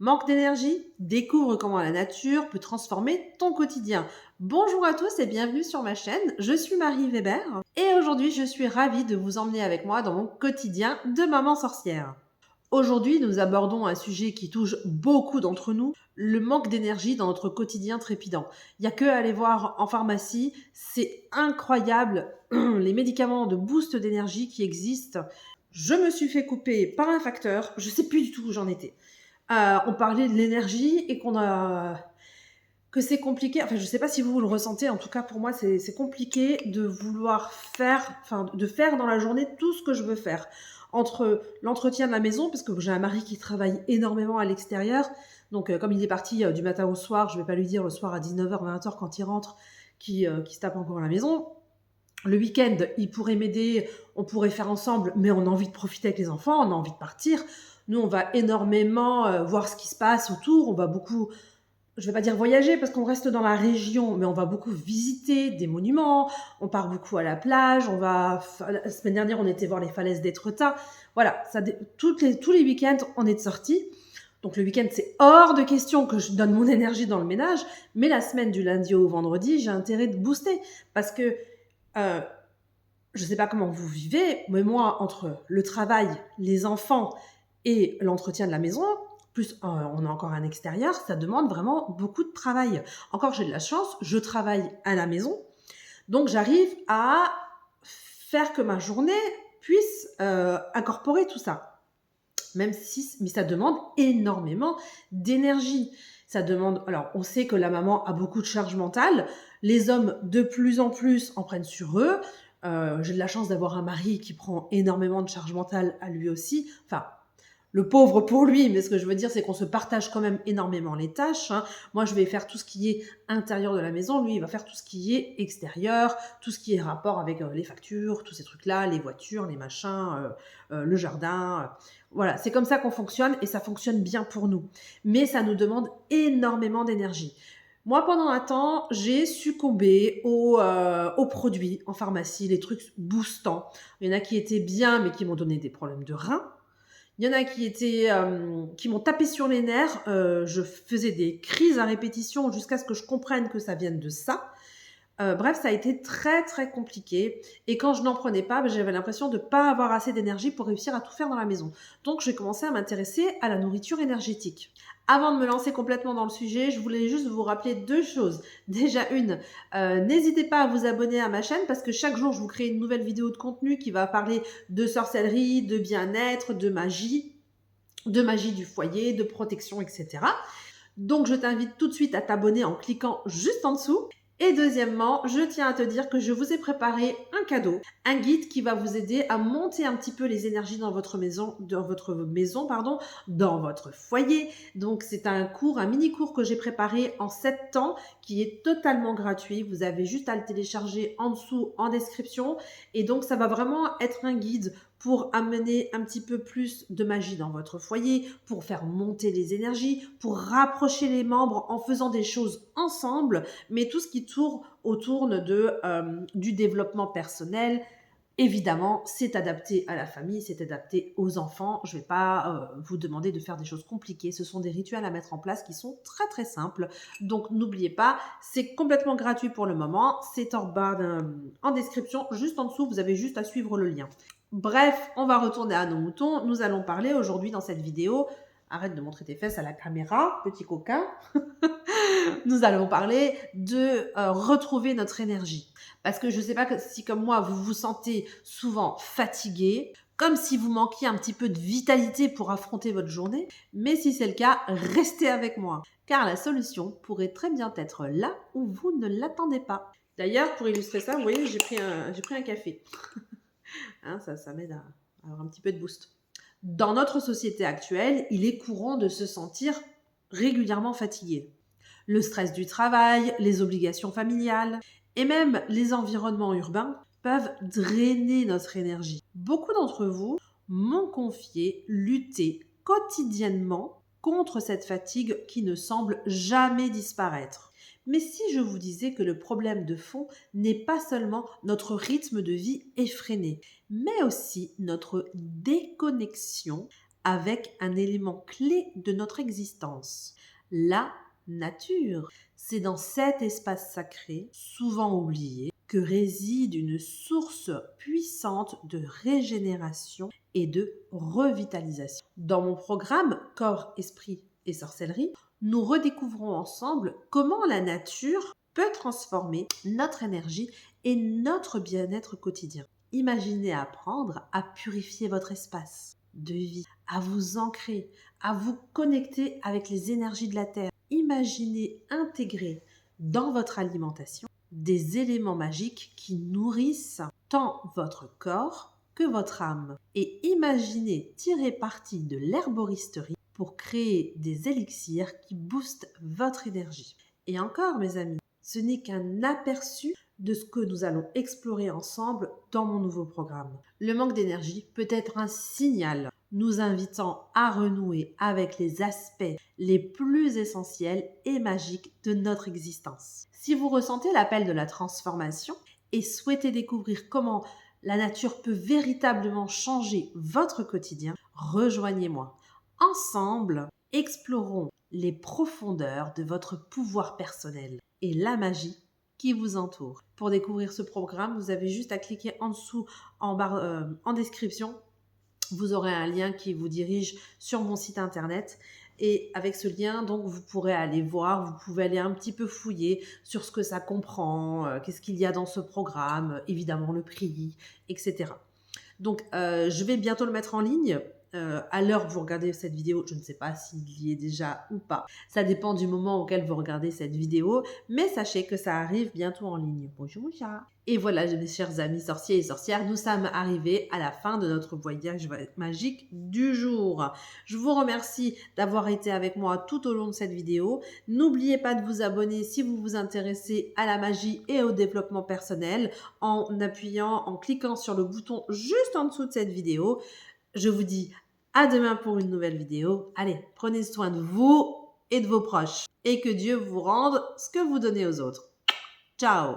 Manque d'énergie? Découvre comment la nature peut transformer ton quotidien. Bonjour à tous et bienvenue sur ma chaîne. Je suis Marie Weber et aujourd'hui je suis ravie de vous emmener avec moi dans mon quotidien de maman sorcière. Aujourd'hui, nous abordons un sujet qui touche beaucoup d'entre nous, le manque d'énergie dans notre quotidien trépidant. Il n'y a que à aller voir en pharmacie, c'est incroyable les médicaments de boost d'énergie qui existent. Je me suis fait couper par un facteur, je ne sais plus du tout où j'en étais. On parlait de l'énergie et que c'est compliqué. Enfin, je ne sais pas si vous le ressentez. En tout cas, pour moi, c'est compliqué de vouloir faire, enfin, de faire dans la journée tout ce que je veux faire. Entre l'entretien de la maison, parce que j'ai un mari qui travaille énormément à l'extérieur. Donc, comme il est parti du matin au soir, je ne vais pas lui dire le soir à 19h, 20h quand il rentre, qui se tape encore à la maison. Le week-end, il pourrait m'aider, on pourrait faire ensemble, mais on a envie de profiter avec les enfants, on a envie de partir. Nous, on va énormément voir ce qui se passe autour. On va beaucoup, je ne vais pas dire voyager parce qu'on reste dans la région, mais on va beaucoup visiter des monuments. On part beaucoup à la plage. La semaine dernière, on était voir les falaises d'Étretat. Voilà, tous les week-ends, on est de sortie. Donc le week-end, c'est hors de question que je donne mon énergie dans le ménage. Mais la semaine du lundi au vendredi, j'ai intérêt de booster parce que je ne sais pas comment vous vivez, mais moi, entre le travail, les enfants et l'entretien de la maison, plus on a encore un extérieur, ça demande vraiment beaucoup de travail. Encore, j'ai de la chance, je travaille à la maison, donc j'arrive à faire que ma journée puisse incorporer tout ça. Mais ça demande énormément d'énergie. Ça demande, alors on sait que la maman a beaucoup de charge mentale, les hommes de plus en plus en prennent sur eux. J'ai de la chance d'avoir un mari qui prend énormément de charge mentale à lui aussi. Enfin, le pauvre pour lui, mais ce que je veux dire, c'est qu'on se partage quand même énormément les tâches. Moi, je vais faire tout ce qui est intérieur de la maison. Lui, il va faire tout ce qui est extérieur, tout ce qui est rapport avec les factures, tous ces trucs-là, les voitures, les machins, le jardin. Voilà, c'est comme ça qu'on fonctionne et ça fonctionne bien pour nous. Mais ça nous demande énormément d'énergie. Moi, pendant un temps, j'ai succombé aux produits en pharmacie, les trucs boostants. Il y en a qui étaient bien, mais qui m'ont donné des problèmes de reins. Il y en a qui m'ont tapé sur les nerfs. Je faisais des crises à répétition jusqu'à ce que je comprenne que ça vienne de ça. Bref, ça a été très très compliqué. Et quand je n'en prenais pas, j'avais l'impression de ne pas avoir assez d'énergie pour réussir à tout faire dans la maison. Donc j'ai commencé à m'intéresser à la nourriture énergétique. Avant de me lancer complètement dans le sujet, je voulais juste vous rappeler deux choses. Déjà une, n'hésitez pas à vous abonner à ma chaîne parce que chaque jour je vous crée une nouvelle vidéo de contenu qui va parler de sorcellerie, de bien-être, de magie du foyer, de protection, etc. Donc je t'invite tout de suite à t'abonner en cliquant juste en dessous. Et deuxièmement, je tiens à te dire que je vous ai préparé un cadeau, un guide qui va vous aider à monter un petit peu les énergies dans votre maison, dans votre foyer. Donc c'est un mini cours que j'ai préparé en 7 temps qui est totalement gratuit. Vous avez juste à le télécharger en dessous en description. Et donc ça va vraiment être un guide pour amener un petit peu plus de magie dans votre foyer, pour faire monter les énergies, pour rapprocher les membres en faisant des choses ensemble, mais tout ce qui tourne autour du développement personnel. Évidemment, c'est adapté à la famille, c'est adapté aux enfants. Je ne vais pas vous demander de faire des choses compliquées. Ce sont des rituels à mettre en place qui sont très très simples. Donc n'oubliez pas, c'est complètement gratuit pour le moment. C'est en description, juste en dessous, vous avez juste à suivre le lien. Bref, on va retourner à nos moutons. Nous allons parler aujourd'hui dans cette vidéo. Arrête de montrer tes fesses à la caméra, petit coquin. Nous allons parler de retrouver notre énergie. Parce que je ne sais pas si comme moi, vous vous sentez souvent fatigué, comme si vous manquiez un petit peu de vitalité pour affronter votre journée. Mais si c'est le cas, restez avec moi. Car la solution pourrait très bien être là où vous ne l'attendez pas. D'ailleurs, pour illustrer ça, vous voyez, j'ai pris un café. Ça m'aide à avoir un petit peu de boost. Dans notre société actuelle, il est courant de se sentir régulièrement fatigué. Le stress du travail, les obligations familiales et même les environnements urbains peuvent drainer notre énergie. Beaucoup d'entre vous m'ont confié lutter quotidiennement contre cette fatigue qui ne semble jamais disparaître. Mais si je vous disais que le problème de fond n'est pas seulement notre rythme de vie effréné, mais aussi notre déconnexion avec un élément clé de notre existence, la nature. C'est dans cet espace sacré, souvent oublié, que réside une source puissante de régénération et de revitalisation. Dans mon programme Corps, Esprit et Sorcellerie, nous redécouvrons ensemble comment la nature peut transformer notre énergie et notre bien-être quotidien. Imaginez apprendre à purifier votre espace de vie, à vous ancrer, à vous connecter avec les énergies de la Terre. Imaginez intégrer dans votre alimentation des éléments magiques qui nourrissent tant votre corps que votre âme. Et imaginez tirer parti de l'herboristerie pour créer des élixirs qui boostent votre énergie. Et encore, mes amis, ce n'est qu'un aperçu de ce que nous allons explorer ensemble dans mon nouveau programme. Le manque d'énergie peut être un signal nous invitant à renouer avec les aspects les plus essentiels et magiques de notre existence. Si vous ressentez l'appel de la transformation et souhaitez découvrir comment la nature peut véritablement changer votre quotidien, rejoignez-moi. Ensemble, explorons les profondeurs de votre pouvoir personnel et la magie qui vous entoure. Pour découvrir ce programme, vous avez juste à cliquer en dessous en description. Vous aurez un lien qui vous dirige sur mon site internet et avec ce lien, donc, vous pourrez aller voir, vous pouvez aller un petit peu fouiller sur ce que ça comprend, qu'est-ce qu'il y a dans ce programme, évidemment le prix, etc. Donc, je vais bientôt le mettre en ligne. À l'heure où vous regardez cette vidéo, je ne sais pas s'il y est déjà ou pas. Ça dépend du moment auquel vous regardez cette vidéo, mais sachez que ça arrive bientôt en ligne. Bonjour chat. Et voilà, mes chers amis sorciers et sorcières, nous sommes arrivés à la fin de notre voyage magique du jour. Je vous remercie d'avoir été avec moi tout au long de cette vidéo. N'oubliez pas de vous abonner si vous vous intéressez à la magie et au développement personnel en appuyant, en cliquant sur le bouton juste en dessous de cette vidéo. Je vous dis à demain pour une nouvelle vidéo. Allez, prenez soin de vous et de vos proches et que Dieu vous rende ce que vous donnez aux autres. Ciao!